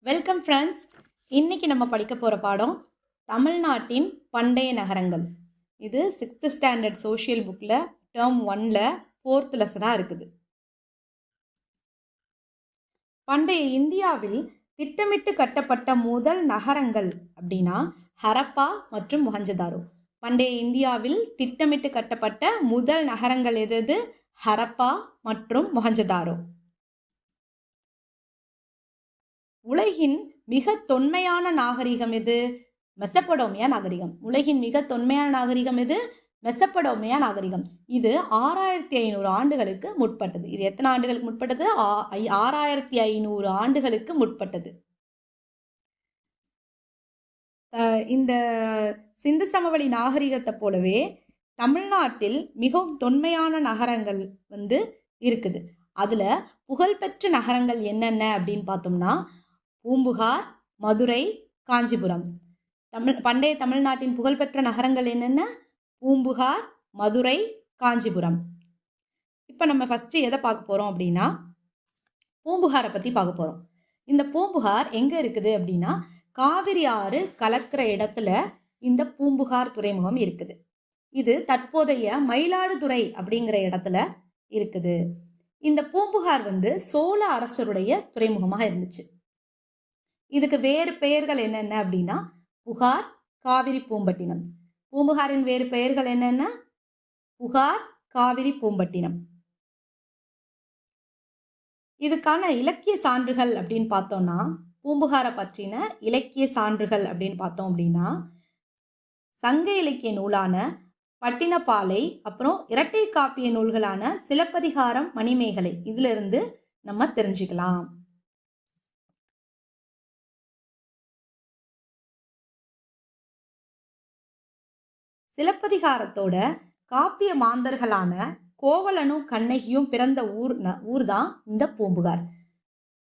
Welcome friends. இன்றைக்கி நம்ம படிக்க போகிற பாடம் தமிழ்நாட்டின் பண்டைய நகரங்கள். இது 6th ஸ்டாண்டர்ட் சோஷியல் புக்கில் டேர்ம் 1ல் 4th லெசனாக இருக்குது. பண்டைய இந்தியாவில் திட்டமிட்டு கட்டப்பட்ட முதல் நகரங்கள் அப்படின்னா ஹரப்பா மற்றும் மொஹஞ்சதாரோ. பண்டைய இந்தியாவில் திட்டமிட்டு கட்டப்பட்ட முதல் நகரங்கள் எது? ஹரப்பா மற்றும் மொஹஞ்சதாரோ. உலகின் மிக தொன்மையான நாகரிகம் எது? மெசபடோமியா நாகரிகம். உலகின் மிக தொன்மையான நாகரிகம் எது? மெசபடோமியா நாகரிகம். இது 6500 ஆண்டுகளுக்கு முற்பட்டது. இது எத்தனை ஆண்டுகளுக்கு முற்பட்டது? 6500 ஆண்டுகளுக்கு முற்பட்டது. இந்த சிந்து சமவெளி நாகரிகத்தை போலவே தமிழ்நாட்டில் மிகவும் தொன்மையான நகரங்கள் இருக்குது. அதில் புகழ்பெற்ற நகரங்கள் என்னென்ன அப்படின்னு பார்த்தோம்னா பூம்புகார், மதுரை, காஞ்சிபுரம். பண்டைய தமிழ்நாட்டின் புகழ்பெற்ற நகரங்கள் என்னென்ன? பூம்புகார், மதுரை, காஞ்சிபுரம். இப்போ நம்ம ஃபஸ்ட்டு எதை பார்க்க போகிறோம் அப்படின்னா பூம்புகாரை பற்றி பார்க்க போகிறோம். இந்த பூம்புகார் எங்கே இருக்குது அப்படின்னா காவிரி ஆறு கலக்கிற இடத்துல இந்த பூம்புகார் துறைமுகம் இருக்குது. இது தற்போதைய மயிலாடுதுறை அப்படிங்கிற இடத்துல இருக்குது. இந்த பூம்புகார் சோழ அரசருடைய துறைமுகமாக இருந்துச்சு. இதுக்கு வேறு பெயர்கள் என்னென்ன அப்படின்னா புகார், காவிரி பூம்பட்டினம். பூம்புகாரின் வேறு பெயர்கள் என்னென்ன? புகார், காவிரி பூம்பட்டினம். இதுக்கான இலக்கிய சான்றுகள் அப்படின்னு பார்த்தோம்னா பூம்புகாரை பற்றின இலக்கிய சான்றுகள் அப்படின்னு பார்த்தோம் அப்படின்னா சங்க இலக்கிய நூலான பட்டினப்பாலை, அப்புறம் இரட்டை காப்பிய நூல்களான சிலப்பதிகாரம், மணிமேகலை, இதிலிருந்து நம்ம தெரிஞ்சுக்கலாம். சிலப்பதிகாரத்தோட காப்பிய மாந்தர்களான கோவலனும் கண்ணகியும் பிறந்த ஊர் தான் இந்த பூம்புகார்.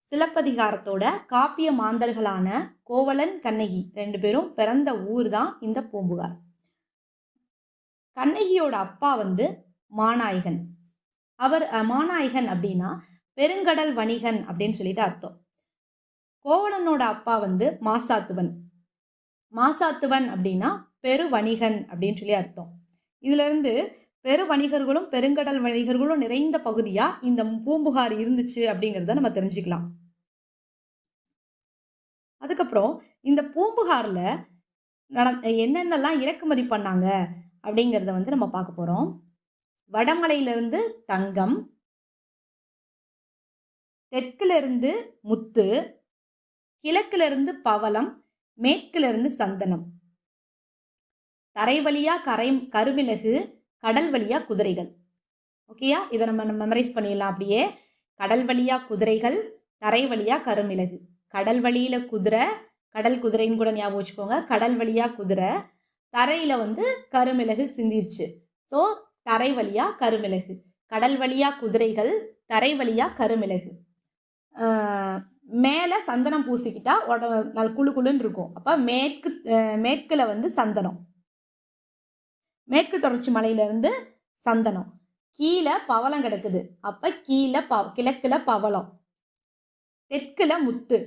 சிலப்பதிகாரத்தோட காப்பிய மாந்தர்களான கோவலன், கண்ணகி 2 பேரும் பிறந்த ஊர் தான் இந்த பூம்புகார். கண்ணகியோட அப்பா மாநாயகன். அவர் மாநாயகன் அப்படின்னா பெருங்கடல் வணிகன் அப்படின்னு சொல்லிட்டு அர்த்தம். கோவலனோட அப்பா மாசாத்துவன். மாசாத்துவன் அப்படின்னா பெரு வணிகன் அப்படின்னு சொல்லி அர்த்தம். இதிலிருந்து பெரு வணிகர்களும் பெருங்கடல் வணிகர்களும் நிறைந்த பகுதியாக இந்த பூம்புகார் இருந்துச்சு அப்படிங்கிறத நம்ம தெரிஞ்சுக்கலாம். அதுக்கப்புறம் இந்த பூம்புகாரில் என்னென்னலாம் இறக்குமதி பண்ணாங்க அப்படிங்கிறத நம்ம பார்க்க போகிறோம். வடமலையிலிருந்து தங்கம், தெற்கிலிருந்து முத்து, கிழக்கிலிருந்து பவளம், மேற்கிலிருந்து சந்தனம். தரை வழியா கருமிளகு, கடல் வழியா குதிரைகள். ஓகேயா? இதை நம்ம மெமரைஸ் பண்ணிடலாம். அப்படியே கடல் வழியா குதிரைகள், தரை வழியா கருமிளகு. கடல் வழியில் குதிரை, கடல் குதிரைன்னு கூட ஞாபகம் வச்சுக்கோங்க. கடல் வழியா குதிரை, தரையில் கருமிளகு சிந்திருச்சு. ஸோ தரை வழியா கருமிளகு, கடல் வழியா குதிரைகள், தரை வழியா கருமிளகு. மேலே சந்தனம் பூசிக்கிட்டா நல்ல குழு குழுன்னு இருக்கும். அப்போ மேற்கில் சந்தனம், மேற்கு தொடர்ச்சி மலையிலேருந்து சந்தனம். கீழே பவளம் கிடக்குது. அப்போ கிழக்கில் பவளம், தெற்கில் முத்து.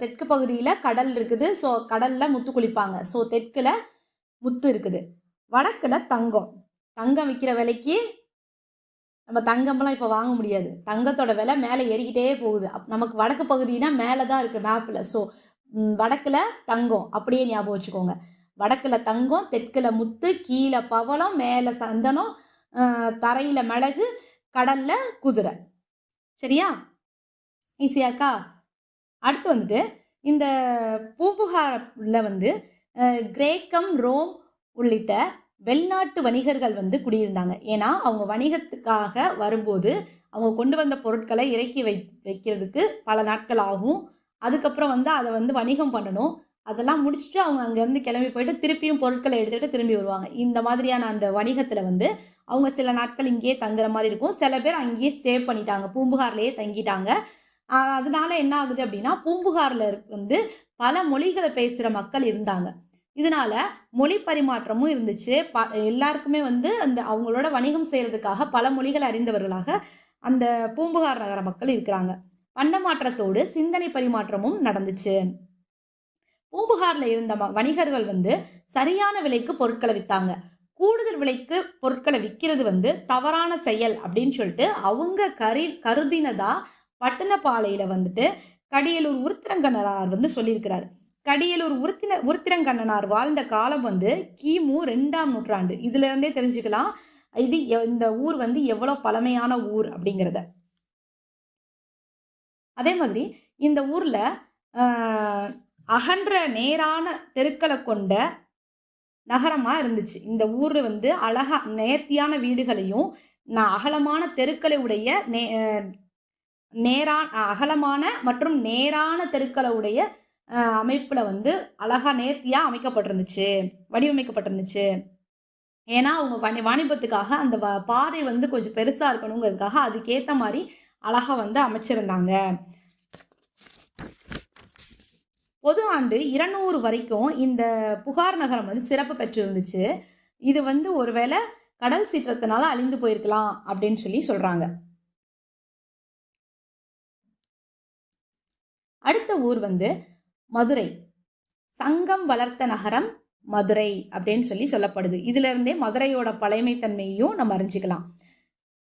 தெற்கு பகுதியில் கடல் இருக்குது. ஸோ கடலில் முத்து குளிப்பாங்க. ஸோ தெற்கில் முத்து இருக்குது. வடக்கில் தங்கம். தங்கம் விற்கிற விலைக்கு நம்ம தங்கம்லாம் இப்போ வாங்க முடியாது. தங்கத்தோட விலை மேலே ஏறிக்கிட்டே போகுது. நமக்கு வடக்கு பகுதினா மேலே தான் இருக்குது மேப்பில். ஸோ வடக்கில் தங்கம் அப்படியே ஞாபகம் வச்சுக்கோங்க. வடக்கில் தங்கம், தெற்கில் முத்து, கீழே பவளம், மேலே சந்தனம், தரையில் மிளகு, கடலில் குதிரை. சரியா? ஈஸியாக்கா? அடுத்து இந்த பூம்புகாரில் கிரேக்கம், ரோம் உள்ளிட்ட வெளிநாட்டு வணிகர்கள் குடியிருந்தாங்க. ஏன்னா அவங்க வணிகத்துக்காக வரும்போது அவங்க கொண்டு வந்த பொருட்களை இறக்கி வைக்கிறதுக்கு பல நாட்கள் ஆகும். அதுக்கப்புறம் அதை வணிகம் பண்ணணும். அதெல்லாம் முடிச்சுட்டு அவங்க அங்கேருந்து கிளம்பி போயிட்டு திருப்பியும் பொருட்களை எடுத்துகிட்டு திரும்பி வருவாங்க. இந்த மாதிரியான அந்த வணிகத்தில் அவங்க சில நாட்கள் இங்கேயே தங்குற மாதிரி இருக்கும். சில பேர் அங்கேயே ஸ்டே பண்ணிட்டாங்க, பூம்புகார்லேயே தங்கிட்டாங்க. அதனால என்ன ஆகுது அப்படின்னா பூம்புகாரில் பல மொழிகளை பேசுகிற மக்கள் இருந்தாங்க. இதனால மொழி பரிமாற்றமும் இருந்துச்சு. எல்லாருக்குமே அந்த அவங்களோட வணிகம் செய்கிறதுக்காக பல மொழிகள் அறிந்தவர்களாக அந்த பூம்புகார் நகர மக்கள் இருக்கிறாங்க. பண்டமாற்றத்தோடு சிந்தனை பரிமாற்றமும் நடந்துச்சு. பூம்புகார்ல இருந்த வணிகர்கள் வந்து சரியான விலைக்கு பொருட்களை வித்தாங்க. கூடுதல் விலைக்கு பொருட்களை விற்கிறது வந்து தவறான செயல் அப்படின்னு சொல்லிட்டு அவங்க கருதினதா பட்டணப்பாளையில வந்துட்டு கடியலூர் உருத்திரங்கண்ணனார் வந்து சொல்லியிருக்கிறார். கடியலூர் உருத்திரங்கண்ணனார் வாழ்ந்த காலம் வந்து கிமு 2ஆம் நூற்றாண்டு. இதுல இருந்தே தெரிஞ்சுக்கலாம் இது இந்த ஊர் வந்து எவ்வளவு பழமையான ஊர் அப்படிங்கிறத. அதே மாதிரி இந்த ஊர்ல அகன்ற நேரான தெருக்களை கொண்ட நகரமா இருந்துச்சு. இந்த ஊர் வந்து அழகா நேர்த்தியான வீடுகளையும் அகலமான தெருக்களை உடைய அகலமான மற்றும் நேரான தெருக்களை உடைய அமைப்புல வந்து அழகா நேர்த்தியா அமைக்கப்பட்டிருந்துச்சு, வடிவமைக்கப்பட்டிருந்துச்சு. ஏன்னா அவங்க வாணிபத்துக்காக அந்த பாதை வந்து கொஞ்சம் பெருசா இருக்கணுங்கிறதுக்காக அதுக்கேற்ற மாதிரி அழகா வந்து அமைச்சிருந்தாங்க. பொது ஆண்டு 200 வரைக்கும் இந்த புகார் நகரம் வந்து சிறப்பு பெற்று இருந்துச்சு. இது வந்து ஒருவேளை கடல் சீற்றத்தினால அழிந்து போயிருக்கலாம் அப்படின்னு சொல்லி சொல்றாங்க. அடுத்த ஊர் வந்து மதுரை. சங்கம் வளர்த்த நகரம் மதுரை அப்படின்னு சொல்லி சொல்லப்படுது. இதுல இருந்தே மதுரையோட பழமைத்தன்மையும் நம்ம அறிஞ்சிக்கலாம்.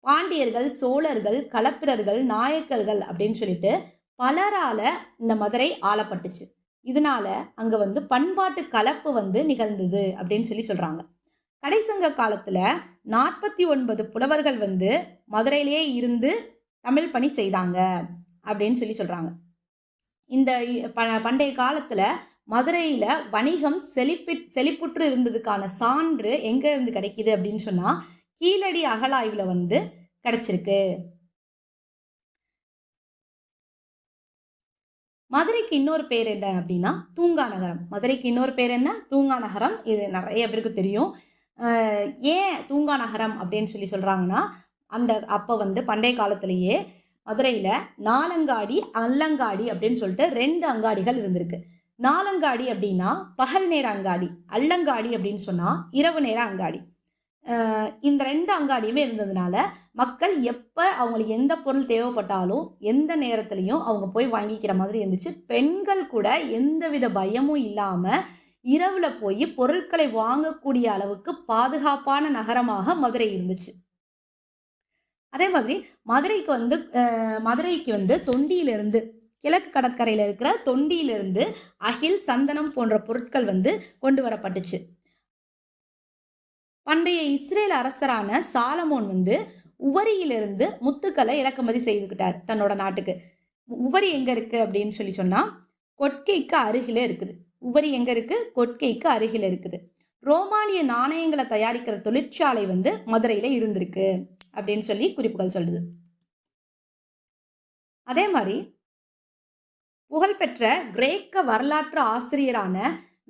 பாண்டியர்கள், சோழர்கள், களப்பிரர்கள், நாயக்கர்கள் அப்படின்னு சொல்லிட்டு பலரால இந்த மதுரை ஆளப்பட்டுச்சு. இதனால அங்க வந்து பண்பாட்டு கலப்பு வந்து நிகழ்ந்தது அப்படின்னு சொல்லி சொல்றாங்க. கடைசங்க காலத்துல 49 புலவர்கள் வந்து மதுரையிலேயே இருந்து தமிழ் பணி செய்தாங்க அப்படின்னு சொல்லி சொல்றாங்க. இந்த பண்டைய காலத்துல மதுரையில வணிகம் செழிப்புற்று இருந்ததுக்கான சான்று எங்க இருந்து கிடைக்குது அப்படின்னு சொன்னா கீழடி அகழாய்வுல வந்து கிடைச்சிருக்கு. மதுரைக்கு இன்னொரு பேர் என்ன அப்படின்னா தூங்கா நகரம். மதுரைக்கு இன்னொரு பேர் என்ன? தூங்கா நகரம். இது நிறைய பேருக்கு தெரியும். ஏன் தூங்கா நகரம் அப்படின்னு சொல்லி சொல்றாங்கன்னா அப்ப வந்து பண்டைய காலத்திலேயே மதுரையில நாலங்காடி, அல்லங்காடி அப்படின்னு சொல்லிட்டு 2 அங்காடிகள் இருந்திருக்கு. நாலங்காடி அப்படின்னா பகல் நேர அங்காடி, அல்லங்காடி அப்படின்னு சொன்னா இரவு நேர அங்காடி. இந்த 2 அங்காடியுமே இருந்ததுனால மக்கள் எப்போ அவங்களுக்கு எந்த பொருள் தேவைப்பட்டாலும் எந்த நேரத்துலையும் அவங்க போய் வாங்கிக்கிற மாதிரி இருந்துச்சு. பெண்கள் கூட எந்தவித பயமும் இல்லாமல் இரவில் போய் பொருட்களை வாங்கக்கூடிய அளவுக்கு பாதுகாப்பான நகரமாக மதுரை இருந்துச்சு. அதே மாதிரி மதுரைக்கு வந்து தொண்டியிலிருந்து, கிழக்கு கடற்கரையில் இருக்கிற தொண்டியிலிருந்து அகில், சந்தனம் போன்ற பொருட்கள் வந்து கொண்டு வரப்பட்டுச்சு. பண்டைய இஸ்ரேல் அரசரான சாலமோன் வந்து உவரியிலிருந்து முத்துக்களை இறக்குமதி செய்துக்கிட்டார் தன்னோட நாட்டுக்கு. உவரி எங்க இருக்கு அப்படின்னு சொல்லி சொன்னா கொட்கைக்கு அருகில இருக்குது. உவரி எங்க இருக்கு? கொட்கைக்கு அருகில இருக்குது. ரோமானிய நாணயங்களை தயாரிக்கிற தொழிற்சாலை வந்து மதுரையில இருந்திருக்கு அப்படின்னு சொல்லி குறிப்புகள் சொல்லுது. அதே மாதிரி புகழ்பெற்ற கிரேக்க வரலாற்று ஆசிரியரான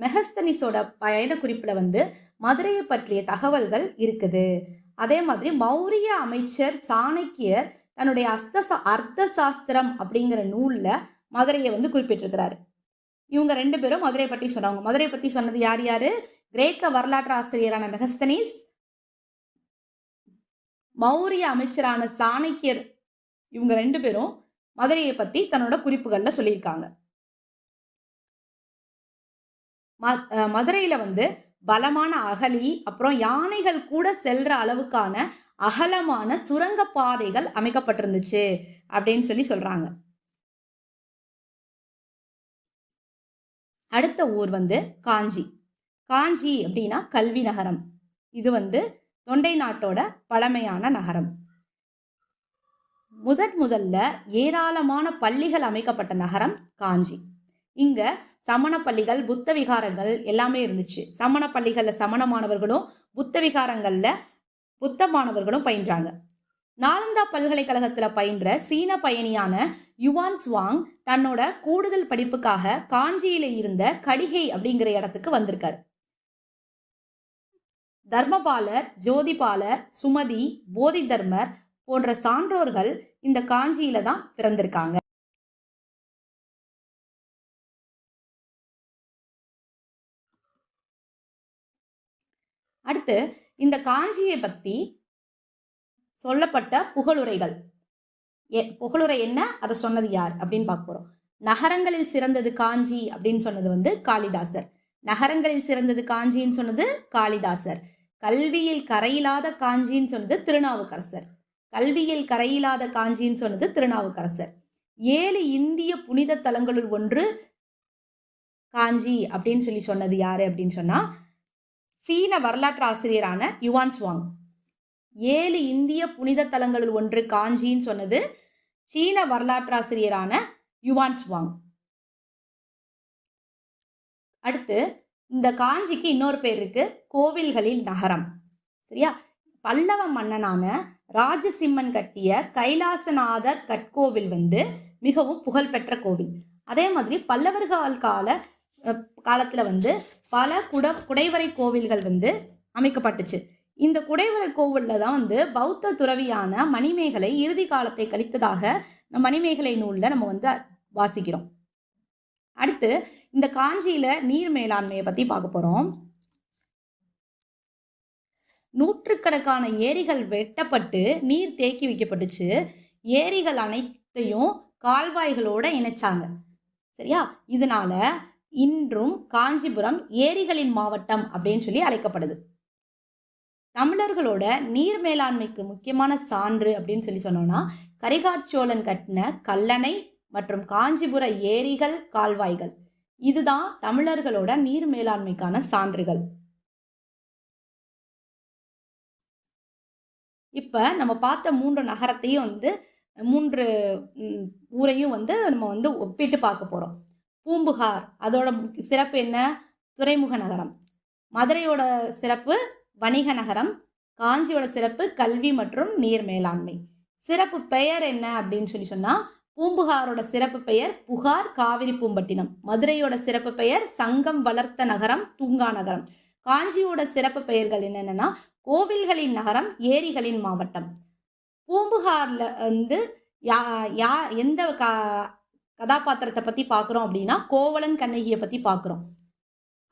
மெகஸ்தனிஸோட பயண குறிப்புல வந்து மதுரையை பற்றிய தகவல்கள் இருக்குது. அதே மாதிரி மௌரிய அமைச்சர் சாணக்கியர் தன்னுடைய அர்த்த சாஸ்திரம் அப்படிங்கிற நூல்ல மதுரையை வந்து குறிப்பிட்டிருக்கிறாரு. இவங்க 2 பேரும் மதுரை பற்றி சொன்னாங்க. மதுரை பற்றி சொன்னது யார் யாரு? கிரேக்க வரலாற்று ஆசிரியரான மெகஸ்தனிஸ், மௌரிய அமைச்சரான சாணக்கியர். இவங்க 2 பேரும் மதுரையை பத்தி தன்னோட குறிப்புகள்ல சொல்லியிருக்காங்க. மதுரையில வந்து பலமான அகழி, அப்புறம் யானைகள் கூட செல்ற அளவுக்கான அகலமான சுரங்க பாதைகள் அமைக்கப்பட்டிருந்துச்சு அப்படின்னு சொல்லி சொல்றாங்க. அடுத்த ஊர் வந்து காஞ்சி. காஞ்சி அப்படின்னா கல்வி நகரம். இது வந்து தொண்டை நாட்டோட பழமையான நகரம். முதல்ல ஏராளமான பள்ளிகள் அமைக்கப்பட்ட நகரம் காஞ்சி. இங்க சமண பள்ளிகள், புத்த விகாரங்கள் எல்லாமே இருந்துச்சு. சமண பள்ளிகள்ல சமண மாணவர்களும், புத்த விகாரங்கள்ல புத்த மாணவர்களும் பயின்றாங்க. நாலந்தா பல்கலைக்கழகத்துல பயின்ற சீன பயணியான யுவான் சுவாங் தன்னோட கூடுதல் படிப்புக்காக காஞ்சியில இருந்த கடிகை அப்படிங்கிற இடத்துக்கு வந்திருக்காரு. தர்மபாலர், ஜோதிபாலர், சுமதி, போதி தர்மர் போன்ற சான்றோர்கள் இந்த காஞ்சியில தான் பிறந்திருக்காங்க. அடுத்து இந்த காஞ்சியை பற்றி சொல்லப்பட்ட புகழுரைகள். புகழுரை என்ன, அதை சொன்னது யார் அப்படின்னு பார்க்க போகிறோம். நகரங்களில் சிறந்தது காஞ்சி அப்படின்னு சொன்னது வந்து காளிதாசர். நகரங்களில் சிறந்தது காஞ்சின்னு சொன்னது காளிதாசர். கல்வியில் கரையில்லாத காஞ்சின்னு சொன்னது திருநாவுக்கரசர். கல்வியில் கரையில்லாத காஞ்சின்னு சொன்னது திருநாவுக்கரசர். 7 இந்திய புனித தலங்களுள் ஒன்று காஞ்சி அப்படின்னு சொன்னது யாரு அப்படின்னு சொன்னா சீன வரலாற்று ஆசிரியரான யுவான் சுவாங். 7 இந்திய புனித தலங்களுள் ஒன்று காஞ்சின்னு சொன்னது சீன வரலாற்று ஆசிரியரான யுவான் சுவாங். அடுத்து இந்த காஞ்சிக்கு இன்னொரு பேர் இருக்கு, கோவில்களின் நகரம். சரியா? பல்லவ மன்னனான ராஜசிம்மன் கட்டிய கைலாசநாதர் கட்கோவில் வந்து மிகவும் புகழ்பெற்ற கோவில். அதே மாதிரி பல்லவர்கள் காலத்தில் வந்து பல குடைவரை கோவில்கள் வந்து அமைக்கப்பட்டுச்சு. இந்த குடைவரை கோவிலில் தான் வந்து பௌத்த துறவியான மணிமேகலை இறுதி காலத்தை கழித்ததாக மணிமேகலை நூலில் நம்ம வந்து வாசிக்கிறோம். அடுத்து இந்த காஞ்சியில நீர் மேலாண்மையை பத்தி பார்க்க போறோம். நூற்றுக்கணக்கான ஏரிகள் வெட்டப்பட்டு நீர் தேக்கி வைக்கப்பட்டுச்சு. ஏரிகள் அனைத்தையும் கால்வாய்களோட இணைச்சாங்க. சரியா? இதனால இன்றும் காஞ்சிபுரம் ஏரிகளின் மாவட்டம் அப்படின்னு சொல்லி அழைக்கப்படுது. தமிழர்களோட நீர் மேலாண்மைக்கு முக்கியமான சான்று அப்படின்னு சொல்லி சொன்னோம்னா கரிகாட்சோழன் கட்டின கல்லணை மற்றும் காஞ்சிபுர ஏரிகள், கால்வாய்கள். இதுதான் தமிழர்களோட நீர் மேலாண்மைக்கான சான்றுகள். இப்ப நம்ம பார்த்த 3 நகரத்தையும் வந்து 3 ஊரையும் வந்து நம்ம வந்து ஒப்பிட்டு பார்க்க போறோம். பூம்புகார் அதோட சிறப்பு என்ன? துறைமுக நகரம். மதுரையோட சிறப்பு வணிக நகரம். காஞ்சியோட சிறப்பு கல்வி மற்றும் நீர் மேலாண்மை. சிறப்பு பெயர் என்ன அப்படின்னு சொல்லி சொன்னா பூம்புகாரோட சிறப்பு பெயர் புகார் காவிரி பூம்பட்டினம். மதுரையோட சிறப்பு பெயர் சங்கம் வளர்த்த நகரம், தூங்கா நகரம். காஞ்சியோட சிறப்பு பெயர்கள் என்னென்னா கோவில்களின் நகரம், ஏரிகளின் மாவட்டம். பூம்புகார்ல வந்து எந்த கதாபாத்திரத்தை பற்றி பார்க்குறோம் அப்படின்னா கோவலன் கண்ணகியை பற்றி பார்க்குறோம்.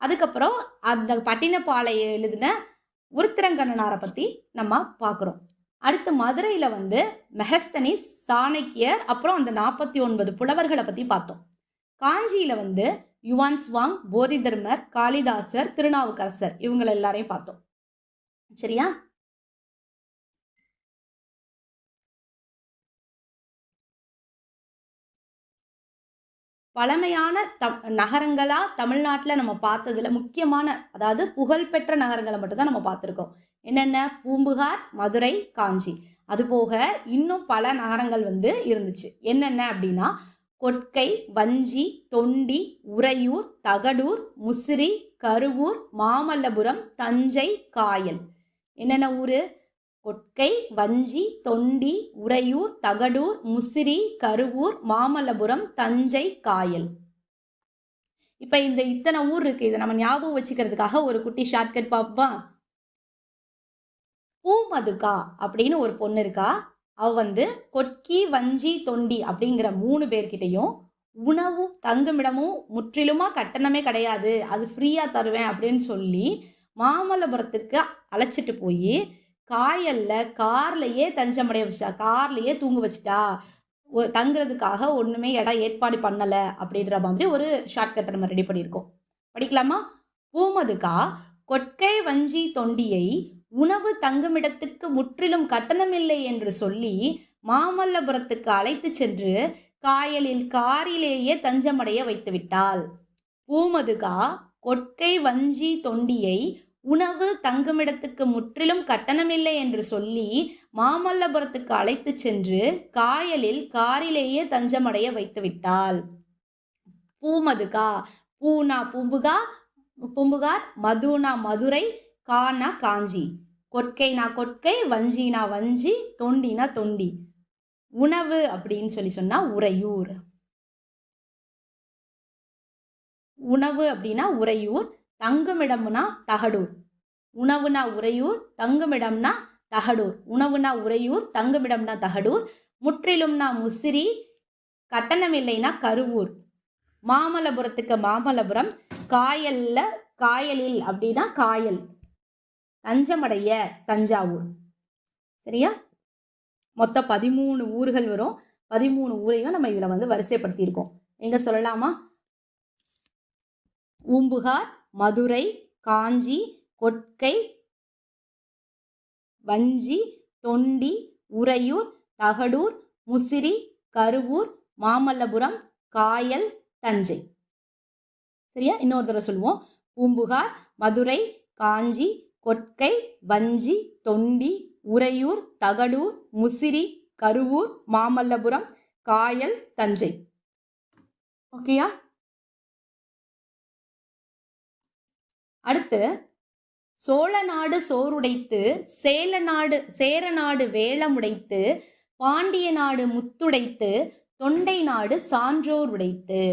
அதுக்கப்புறம் அந்த பட்டினப்பாலை எழுதின உருத்திரங்கண்ணனாரை பற்றி நம்ம பார்க்குறோம். அடுத்து மதுரையில் வந்து மெஹஸ்தனிஸ், சாணக்கியர், அப்புறம் அந்த 49 புலவர்களை பற்றி பார்த்தோம். காஞ்சியில் வந்து யுவான் சுவாங், போதிதர்மர், காளிதாசர், திருநாவுக்கரசர் இவங்களை எல்லாரையும் பார்த்தோம். சரியா? பழமையான நகரங்களா தமிழ்நாட்டில் நம்ம பார்த்ததுல முக்கியமான, அதாவது புகழ்பெற்ற நகரங்களை மட்டும்தான் நம்ம பார்த்துருக்கோம். என்னென்ன? பூம்புகார், மதுரை, காஞ்சி. அதுபோக இன்னும் பல நகரங்கள் வந்து இருந்துச்சு. என்னென்ன அப்படின்னா கொட்கை, வஞ்சி, தொண்டி, உறையூர், தகடூர், முசிறி, கருவூர், மாமல்லபுரம், தஞ்சை, காயல். என்னென்ன ஊர்? கொட்கை, வஞ்சி, தொண்டி, உறையூர், தகடூர், முசிறி, கருவூர், மாமல்லபுரம், தஞ்சை, காயல். இப்போ இத்தனை ஊர் இருக்கு. இதை நம்ம ஞாபகம் வச்சுக்கிறதுக்காக ஒரு குட்டி ஷார்ட்கட் பார்ப்போம். பூமதுகா அப்படின்னு ஒரு பொண்ணு இருக்கா. அவ வந்து கொட்கி, வஞ்சி, தொண்டி அப்படிங்கிற 3 பேர்கிட்டையும் உணவும் தங்குமிடமும் முற்றிலுமா கட்டணமே கிடையாது, அது ஃப்ரீயா தருவேன் அப்படின்னு சொல்லி மாமல்லபுரத்துக்கு அழைச்சிட்டு போய் காயல்ல கார்லயே தஞ்சமடைய வச்சுட்டா, கார்லயே தூங்க வச்சுட்டா. தங்குறதுக்காக ஒண்ணுமே இடம் ஏற்பாடு பண்ணல அப்படின்ற மாதிரி ஒரு ஷார்ட்கட்டை நம்ம ரெடி பண்ணியிருக்கோம். படிக்கலாமா? பூமதுகா கொட்கை, வஞ்சி, தொண்டியை உணவு தங்குமிடத்துக்கு முற்றிலும் கட்டணமில்லை என்று சொல்லி மாமல்லபுரத்துக்கு அழைத்து சென்று காயலில் காரிலேயே தஞ்சமடைய வைத்துவிட்டாள். பூமதுகா கொட்கை, வஞ்சி, தொண்டியை உணவு தங்குமிடத்துக்கு முற்றிலும் கட்டணமில்லை என்று சொல்லி மாமல்லபுரத்துக்கு அழைத்து சென்று காயலில் காரிலேயே தஞ்சமடைய வைத்துவிட்டாள். பூமதுகா, பூனா பூம்புகார், மதுனா மதுரை, கானா காஞ்சி. கொட்கைனா கொட்கை, வஞ்சினா வஞ்சி, தொண்டினா தொண்டி. உணவு அப்படின்னு சொல்லி சொன்னா உறையூர். உணவு அப்படின்னா உறையூர், தங்குமிடம்னா தகடூர். உணவுனா உறையூர், தங்குமிடம்னா தகடூர். உணவுனா உறையூர், தங்குமிடம்னா தகடூர். முற்றிலும்னா முசிறி, கட்டணமில்லைனா கருவூர். மாமல்லபுரத்துக்கு மாமல்லபுரம், காயலில் அப்படின்னா காயல். தஞ்சமடைய தஞ்சாவூர். சரியா? மொத்தம் 13 ஊர்கள் வரும். 13 ஊரையும் நம்ம இதில் வந்து வரிசைப்படுத்தியிருக்கோம். எங்கே சொல்லலாமா? பூம்புகார், மதுரை, காஞ்சி, கொற்கை, வஞ்சி, தொண்டி, உறையூர், தகடூர், முசிறி, கருவூர், மாமல்லபுரம், காயல், தஞ்சை. சரியா? இன்னொரு தடவை சொல்லுவோம். பூம்புகார், மதுரை, காஞ்சி, கொற்கை, வஞ்சி, தொண்டி, உறையூர், தகடூர், முசிறி, கருவூர், மாமல்லபுரம், காயல், தஞ்சை. ஓகேயா? அடுத்து சோழநாடு சோறுடைத்து, சேரநாடு வேளமுடைத்து, பாண்டிய நாடு முத்துடைத்து, தொண்டை நாடு சான்றோர் உடைத்து.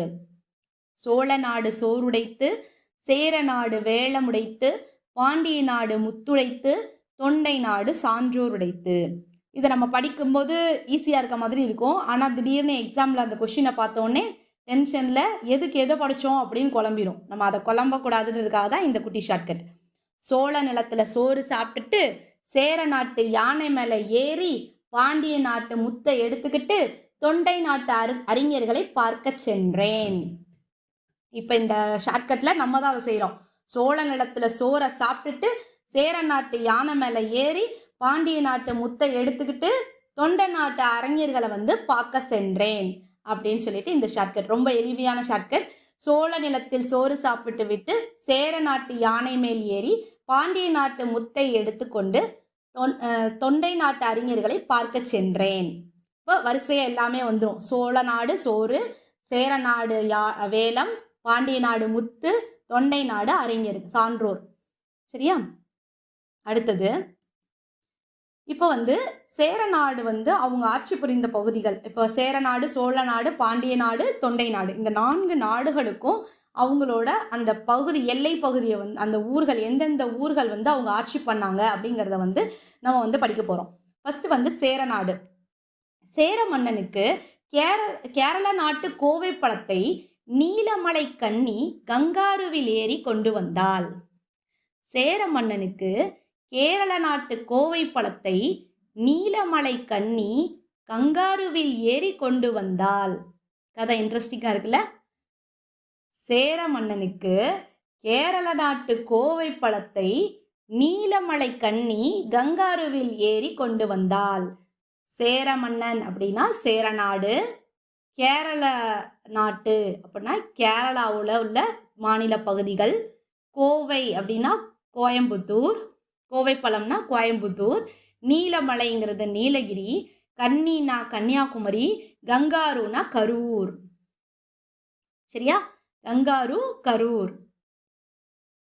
சோழநாடு சோறுடைத்து, சேரநாடு வேளமுடைத்து, பாண்டிய நாடு முத்துடைத்து, தொண்டை நாடு சான்றோர் உடைத்து. இதை நம்ம படிக்கும்போது ஈஸியாக இருக்க மாதிரி இருக்கும். ஆனால் திடீர்னு எக்ஸாமில் அந்த கொஷினை பார்த்தோன்னே டென்ஷனில் எதுக்கு எதை படித்தோம் அப்படின்னு குழம்பிடும். நம்ம அதை குழம்பக்கூடாதுன்றதுக்காக தான் இந்த குட்டி ஷார்ட்கட். சோழ நிலத்தில் சோறு சாப்பிட்டுட்டு சேர நாட்டு யானை மேலே ஏறி பாண்டிய நாட்டு முத்தை எடுத்துக்கிட்டு தொண்டை நாட்டு அறிஞர்களை பார்க்க சென்றேன். இப்போ இந்த ஷார்ட்கட்டில் நம்ம தான் அதை செய்கிறோம். சோழ நிலத்தில் சோறை சாப்பிட்டுட்டு சேர நாட்டு யானை மேலே ஏறி பாண்டிய நாட்டு முத்தை எடுத்துக்கிட்டு தொண்டை நாட்டு அறிஞர்களை வந்து பார்க்க சென்றேன் அப்படின்னு சொல்லிட்டு இந்த ஷார்ட்கட் ரொம்ப எளிமையான ஷார்ட்கட். சோழ நிலத்தில் சோறு சாப்பிட்டு விட்டு சேர நாட்டு யானை மேல் ஏறி பாண்டிய நாட்டு முத்தை எடுத்துக்கொண்டு தொண்டை நாட்டு அறிஞர்களை பார்க்க சென்றேன். இப்போ வரிசையை எல்லாமே வந்துடும். சோழ நாடு சோறு, சேர நாடு வேலம், பாண்டிய நாடு முத்து, தொண்டை நாடு அறிஞர் சான்றோர். சரியா? அடுத்தது இப்போ வந்து சேரநாடு வந்து அவங்க ஆட்சி புரிந்த பகுதிகள். இப்போ சேரநாடு, சோழ நாடு, பாண்டிய நாடு, தொண்டை நாடு, இந்த 4 நாடுகளுக்கும் அவங்களோட அந்த பகுதி, எல்லை பகுதியை வந்து அந்த ஊர்கள், எந்தெந்த ஊர்கள் வந்து அவங்க ஆட்சி பண்ணாங்க அப்படிங்கிறத வந்து நம்ம வந்து படிக்க போகிறோம். ஃபஸ்ட்டு வந்து சேரநாடு. சேர மன்னனுக்கு கேரள நாட்டு கோவை பழத்தை நீலமலை கன்னி கங்காருவில் ஏறி கொண்டு வந்தாள். சேர மன்னனுக்கு கேரள நாட்டு கோவை பழத்தை நீலமலை கன்னி கங்காருவில் ஏறி கொண்டு வந்தாள். கதை இன்ட்ரெஸ்டிங்காக இருக்குல்ல? சேர மன்னனுக்கு கேரள நாட்டு கோவை பழத்தை நீலமலை கன்னி கங்காருவில் ஏறி கொண்டு வந்தாள். சேர மன்னன் அப்படின்னா சேரநாடு, கேரள நாட்டு அப்படின்னா கேரளாவில் உள்ள மாநில பகுதிகள், கோவை அப்படின்னா கோயம்புத்தூர், கோவை பழம்னா கோயம்புத்தூர், நீலமலைங்கிறது நீலகிரி, கன்னினா கன்னியாகுமரி, கங்காருனா கரூர். சரியா? கங்காரு, கரூர்.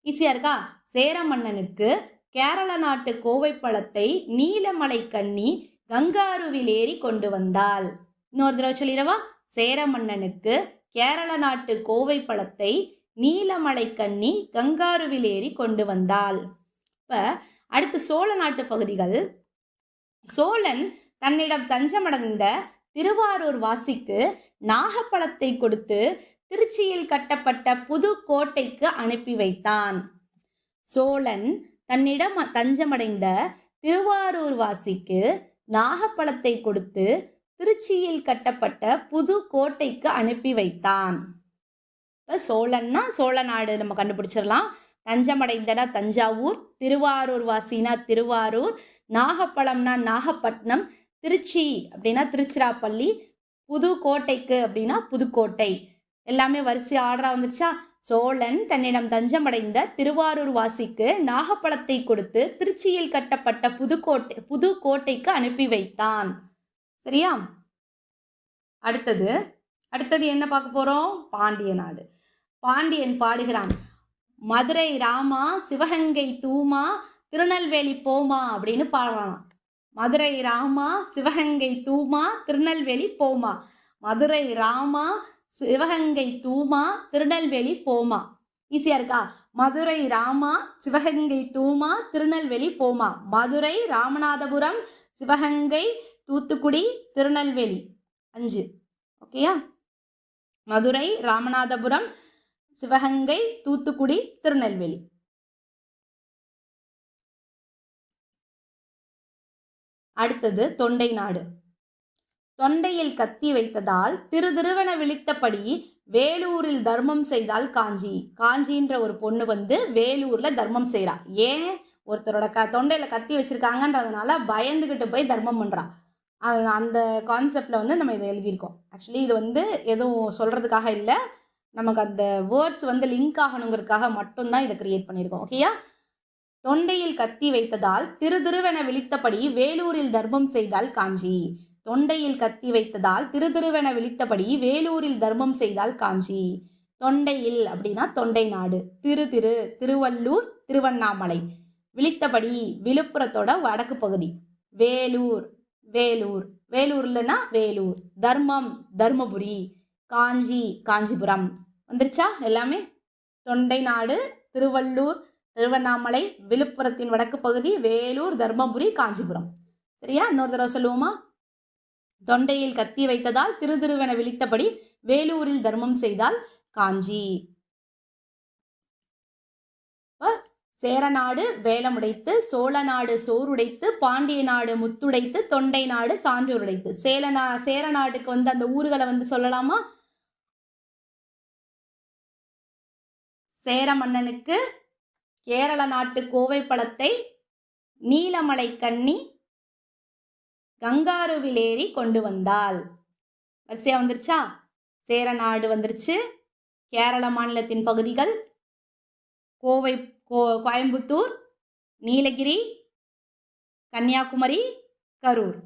ஈஸியா இருக்கா? சேர மன்னனுக்கு கேரள நாட்டு கோவை பழத்தை நீலமலை கன்னி கங்காருவில் ஏறி கொண்டு வந்தாள். இன்னொரு தடவை சொல்லிடவா? சேர மன்னனுக்கு கேரள நாட்டு கோவை பழத்தை நீலமலை கன்னி கங்காருவில் ஏறி கொண்டு வந்தாள். இப்போ அடுத்து சோழ நாட்டு பகுதிகள். சோழன் தன்னிடம் தஞ்சமடைந்த திருவாரூர் வாசிக்கு நாகப்பழத்தை கொடுத்து திருச்சியில் கட்டப்பட்ட புது கோட்டைக்கு அனுப்பி வைத்தான். சோழன் தன்னிடம் தஞ்சமடைந்த திருவாரூர் வாசிக்கு நாகப்பழத்தை கொடுத்து திருச்சியில் கட்டப்பட்ட புது கோட்டைக்கு அனுப்பி வைத்தான். இப்போ சோழன்னா சோழ நாடு நம்ம கண்டுபிடிச்சிடலாம். தஞ்சமடைந்தனா தஞ்சாவூர், திருவாரூர் வாசினா திருவாரூர், நாகப்பழம்னா நாகப்பட்டினம், திருச்சி அப்படின்னா திருச்சிராப்பள்ளி, புது கோட்டைக்கு அப்படின்னா புதுக்கோட்டை. எல்லாமே வரிசை ஆர்டராக வந்துடுச்சா? சோழன் தன்னிடம் தஞ்சமடைந்த திருவாரூர் வாசிக்கு நாகப்பழத்தை கொடுத்து திருச்சியில் கட்டப்பட்ட புது கோட்டைக்கு அனுப்பி வைத்தான். சரியா? அடுத்தது என்ன பார்க்க போகிறோம்? பாண்டிய நாடு. பாண்டியன் பாடுகிறான், மதுரை ராமா, சிவகங்கை தூமா, திருநெல்வேலி போமா அப்படின்னு பாடுறான். மதுரை ராமா, சிவகங்கை தூமா, திருநெல்வேலி போமா. மதுரை ராமா, சிவகங்கை தூமா, திருநெல்வேலி போமா. ஈஸியாக இருக்கா? மதுரை ராமா, சிவகங்கை தூமா, திருநெல்வேலி போமா. மதுரை, ராமநாதபுரம், சிவகங்கை, தூத்துக்குடி, திருநெல்வேலி. 5. ஓகேயா? மதுரை, ராமநாதபுரம், சிவகங்கை, தூத்துக்குடி, திருநெல்வேலி. அடுத்தது தொண்டை நாடு. தொண்டையில் கத்தி வைத்ததால் திருதிருவென விழித்தபடி வேலூரில் தர்மம் செய்தால் காஞ்சி. காஞ்சின்ற ஒரு பொண்ணு வந்து வேலூர்ல தர்மம் செய்கிறா. ஏன்? ஒருத்தரோட தொண்டையில் கத்தி வச்சிருக்காங்கன்றதுனால பயந்துக்கிட்டு போய் தர்மம் பண்ணுறா. அந்த கான்செப்டில் வந்து நம்ம இதை எழுதியிருக்கோம். ஆக்சுவலி இது வந்து எதுவும் சொல்கிறதுக்காக இல்லை, நமக்கு அந்த வேர்ட்ஸ் வந்து லிங்க் ஆகணுங்கிறதுக்காக மட்டும்தான் இதை கிரியேட் பண்ணியிருக்கோம். ஓகேயா? தொண்டையில் கத்தி வைத்ததால் திருதிருவென விழித்தபடி வேலூரில் தர்மம் செய்தால் காஞ்சி. தொண்டையில் கத்தி வைத்ததால் திருதிருவென விழித்தபடி வேலூரில் தர்மம் செய்தால் காஞ்சி. தொண்டையில் அப்படின்னா தொண்டை நாடு. திருவள்ளூர், திருவண்ணாமலை. விழித்தபடி விழுப்புரத்தோட வடக்கு பகுதி. வேலூர்லனா வேலூர். தர்மம் தர்மபுரி. காஞ்சி காஞ்சிபுரம். வந்துருச்சா எல்லாமே? தொண்டை நாடு, திருவள்ளூர், திருவண்ணாமலை, விழுப்புரத்தின் வடக்கு பகுதி, வேலூர், தர்மபுரி, காஞ்சிபுரம். சரியா? இன்னொரு தடவை சொல்லுவோமா? தொண்டையில் கத்தி வைத்ததால் திருதிருவென விழித்தபடி வேலூரில் தர்மம் செய்தால் காஞ்சி. சேரநாடு வேலமுடைத்து, சோழ நாடு சோறுடைத்து, பாண்டிய நாடு முத்துடைத்து, தொண்டை நாடு சான்றோருடைத்து. சேர நாட்டுக்கு வந்து அந்த ஊர்களை வந்து சொல்லலாமா? சேர மன்னனுக்கு கேரள நாட்டு கோவை பழத்தை நீலமலை கன்னி கங்காருவிலேறி கொண்டு வந்தாள். வரிசையா வந்துருச்சா? சேர நாடு வந்துருச்சு. கேரள மாநிலத்தின் பகுதிகள் கோயம்புத்தூர், நீலகிரி, கன்னியாகுமரி, கரூர்.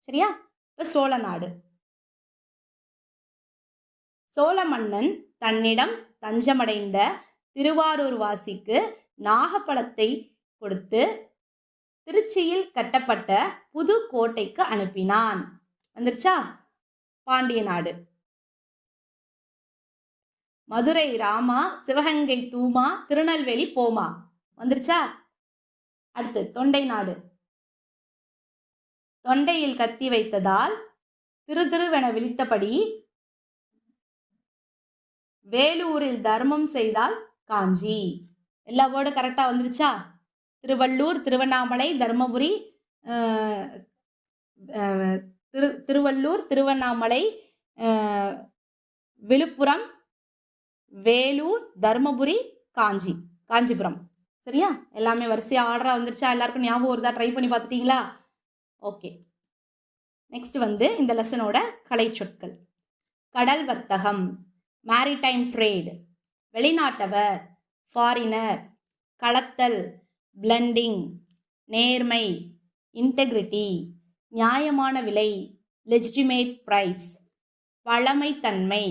சரியா? இப்போ சோழ நாடு. சோழ மன்னன் தன்னிடம் தஞ்சமடைந்த திருவாரூர் வாசிக்கு நாகப்பழத்தை கொடுத்து திருச்சியில் கட்டப்பட்ட புது கோட்டைக்கு அனுப்பினான். வந்துருச்சா? பாண்டிய நாடு. மதுரை ராமா, சிவகங்கை தூமா, திருநெல்வேலி போமா. வந்துருச்சா? அடுத்து தொண்டை நாடு. தொண்டையில் கத்தி வைத்ததால் திருதிருவென விழித்தபடி வேலூரில் தர்மம் செய்தால் காஞ்சி. எல்லா வேர்டு கரெக்டாக வந்துருச்சா? திருவள்ளூர், திருவண்ணாமலை, தர்மபுரி, திருவள்ளூர், திருவண்ணாமலை, விழுப்புரம், வேலூர், தர்மபுரி, காஞ்சிபுரம். சரியா? எல்லாமே வரிசையாக ஆர்டராக வந்துருச்சா? எல்லாருக்கும் ஞாபகம் வருதா? ட்ரை பண்ணி பார்த்துட்டீங்களா? ஓகே. நெக்ஸ்ட் வந்து இந்த லெசனோட கலை சொற்கள். கடல் வர்த்தகம், மேரிடைம் ட்ரேட். வெளிநாட்டவர், ஃபாரினர். கலத்தல், பிளண்டிங். நேர்மை, இன்டெகிரிட்டி. நியாயமான விலை, லெஜிட்டிமேட் பிரைஸ். பழமைத்தன்மை,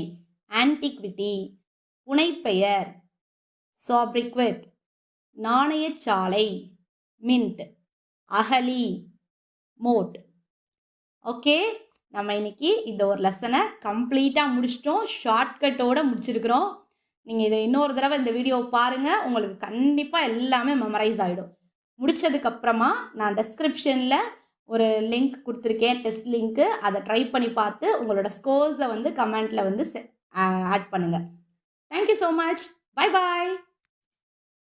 ஆன்டிக்விட்டி. புனைப்பெயர், சாப்ரிக்வெட். நாணயச்சாலை, மின்ட். அகலி, மோட். ஓகே, நம்ம இன்னைக்கு இந்த ஒரு லெசனை கம்ப்ளீட்டாக முடிச்சிட்டோம். ஷார்ட்கட்டோடு முடிச்சிருக்கிறோம். நீங்கள் இதை இன்னொரு தடவை இந்த வீடியோவை பாருங்கள், உங்களுக்கு கண்டிப்பாக எல்லாமே மெமரைஸ் ஆகிடும். முடித்ததுக்கப்புறமா நான் டெஸ்கிரிப்ஷனில் ஒரு லிங்க் கொடுத்துருக்கேன், டெஸ்ட் லிங்க்கு. அதை ட்ரை பண்ணி பார்த்து உங்களோட ஸ்கோர்ஸை வந்து கமெண்ட்டில் வந்து ஆட் பண்ணுங்கள். Thank you so much. Bye bye.